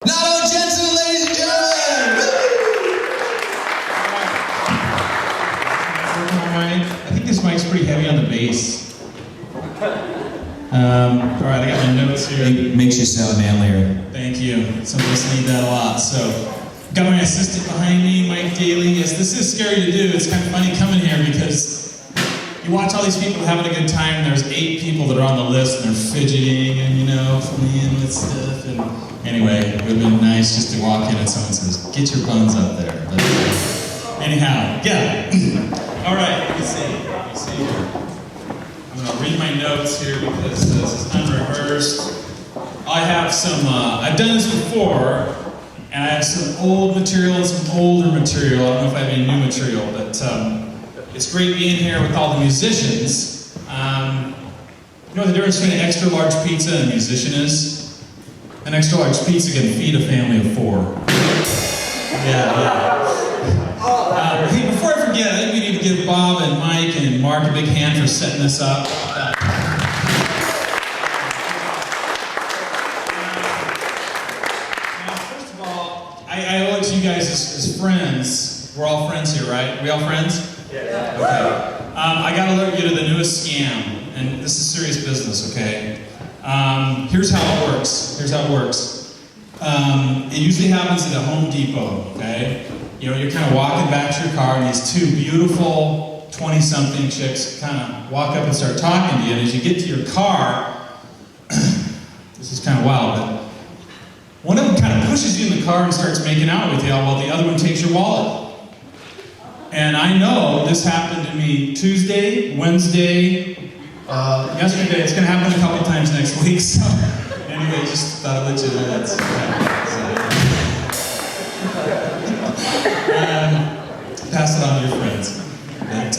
Notto Jensen, ladies and gentlemen! I think this mic's pretty heavy on the bass. Alright, I got my notes here. It makes you sound manlier. Thank you. Some of us need that a lot. So, got my assistant behind me, Mike Daly. Yes, this is scary to do. It's kind of funny coming here because you watch all these people having a good time, and there's 8 people that are on the list, and they're fidgeting and, playing with stuff. And anyway, it would have been nice just to walk in and someone says, "Get your buns up there." But anyhow, yeah. All right, let me see here. I'm going to read my notes here because this is unrehearsed. I have some, I've done this before, and I have some old material and some older material. I don't know if I have any new material, but it's great being here with all the musicians. You know what the difference between an extra large pizza and a musician is? An extra large pizza can feed a family of 4. Yeah. Hey, before I forget, I think we need to give Bob and Mike and Mark a big hand for setting this up. Now, first of all, I owe it to you guys as friends. We're all friends here, right? Are we all friends? Yeah. Okay. I got to alert you to the newest scam, and this is serious business, okay? Here's how it works. It usually happens at a Home Depot, okay? You're kind of walking back to your car, and these 2 beautiful 20-something chicks kind of walk up and start talking to you, and as you get to your car, this is kind of wild, but one of them kind of pushes you in the car and starts making out with you while the other one takes your wallet. And I know this happened to me Tuesday, Wednesday, yesterday. It's going to happen a couple times next week, so anyway, just thought I'd let you know that. Pass it on to your friends. But,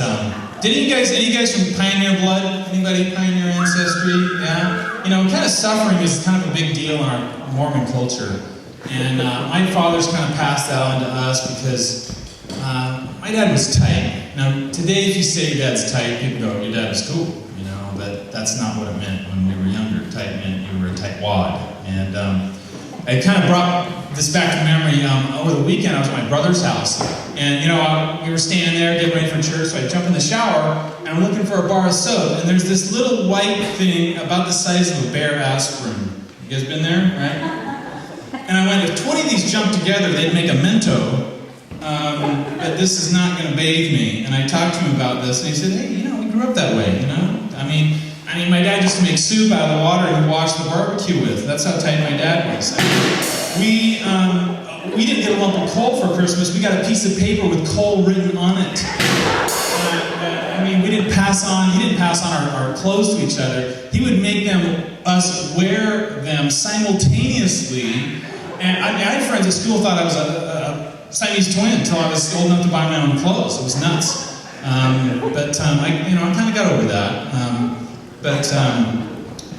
any of you guys from Pioneer blood? Anybody Pioneer ancestry? Yeah? Kind of suffering is kind of a big deal in our Mormon culture. And my father's kind of passed that on to us because my dad was tight. Now, today if you say your dad's tight, people go, your dad was cool. But that's not what it meant when we were younger. Tight meant you were a tight wad. And I kind of brought this back to memory. Over the weekend, I was at my brother's house. And, we were standing there getting ready for church, so I jump in the shower, and I'm looking for a bar of soap. And there's this little white thing about the size of a bare aspirin. You guys been there, right? And I went, if 20 of these jumped together, they'd make a Mento. But this is not going to bathe me. And I talked to him about this, and he said, hey, we grew up that way, I mean, my dad used to make soup out of the water he'd wash the barbecue with. That's how tight my dad was. We didn't get a lump of coal for Christmas. We got a piece of paper with coal written on it. He didn't pass on our clothes to each other. He would make us wear them simultaneously. And I had friends at school who thought I was a Siamese twin until I was old enough to buy my own clothes. It was nuts. I kind of got over that.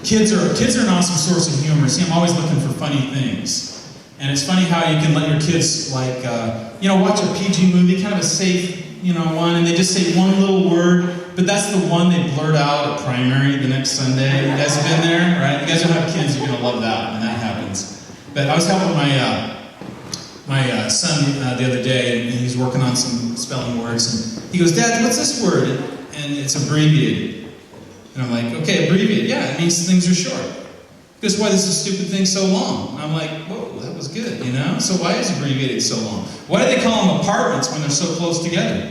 Kids are an awesome source of humor. See, I'm always looking for funny things. And it's funny how you can let your kids, watch a PG movie, kind of a safe, one, and they just say one little word, but that's the one they blurt out at primary the next Sunday. You guys have been there, right? You guys don't have kids, you're going to love that when that happens. But I was helping my son the other day, and he's working on some spelling words, and he goes, Dad, what's this word? And it's abbreviated. And I'm like, okay, abbreviated. Yeah, it means things are short. He goes, why is this stupid thing so long? And I'm like, whoa, that was good, So why is abbreviated so long? Why do they call them apartments when they're so close together?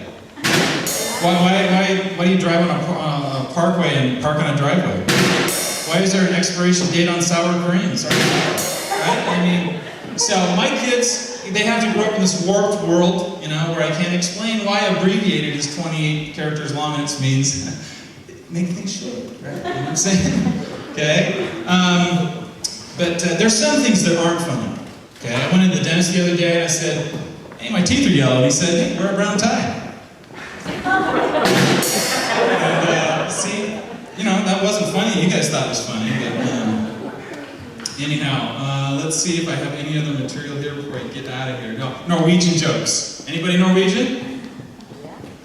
Why do you drive on a parkway and park on a driveway? Why is there an expiration date on sour greens? Right? So my kids, they have to grow up in this warped world, where I can't explain why abbreviated is 28 characters long and it means make things short, right? You know what I'm saying? Okay? But there's some things that aren't funny. Okay? I went in the dentist the other day and I said, hey, my teeth are yellow. And he said, hey, wear a brown tie. And see, that wasn't funny. You guys thought it was funny. But anyhow, let's see if I have any other material here before I get out of here. No, Norwegian jokes. Anybody Norwegian?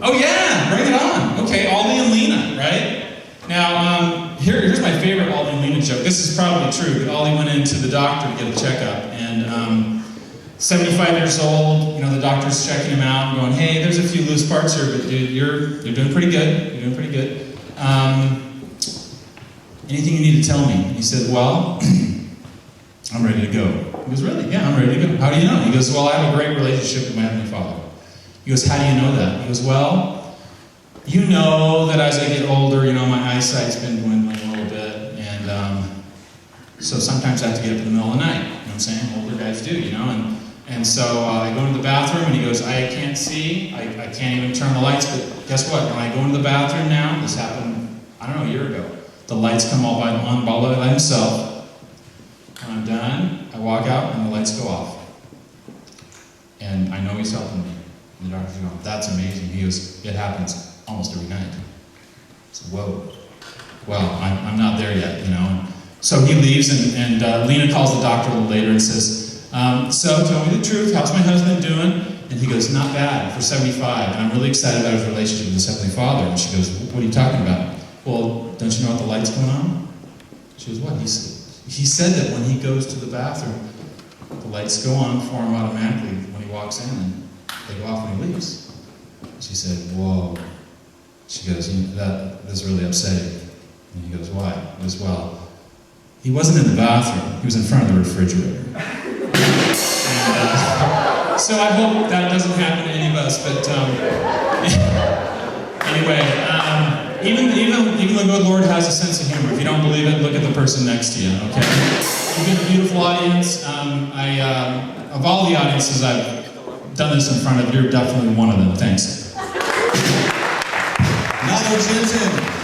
Oh yeah, bring it on. Okay, Aldi and Lena, right? Now, here's my favorite Aldi and Lena joke. This is probably true, but Aldi went into the doctor to get a checkup, and 75 years old, the doctor's checking him out and going, hey, there's a few loose parts here, but dude, you're doing pretty good. You're doing pretty good. Anything you need to tell me? And he said, well, I'm ready to go. He goes, really? Yeah, I'm ready to go. How do you know? He goes, well, I have a great relationship with my Heavenly Father. He goes, how do you know that? He goes, well, you know that as I get older, my eyesight's been dwindling a little bit, and so sometimes I have to get up in the middle of the night. You know what I'm saying? Older guys do, And so I go into the bathroom, and he goes, I can't see, I can't even turn the lights, but guess what? When I go into the bathroom now, this happened, I don't know, a year ago, the lights come on by themselves. When I'm done, I walk out, and the lights go off. And I know he's helping me. And the doctor's going, that's amazing. He goes, it happens almost every night. I said, whoa. Well, I'm not there yet, So he leaves, and Lena calls the doctor a little later and says, so tell me the truth, how's my husband doing? And he goes, not bad, for 75, and I'm really excited about his relationship with his Heavenly Father. And she goes, what are you talking about? Well, don't you know what the light's going on? She goes, what? He said that when he goes to the bathroom, the lights go on for him automatically when he walks in, and they go off when he leaves. She said, whoa. She goes, that's really upsetting. And he goes, why? He goes, well, he wasn't in the bathroom, he was in front of the refrigerator. And so I hope that doesn't happen to any of us, but anyway, even the good Lord has a sense of humor. If you don't believe it, look at the person next to you, okay? You've been a beautiful audience. Of all the audiences I've done this in front of, you're definitely one of them. Thanks. Notto Jensen.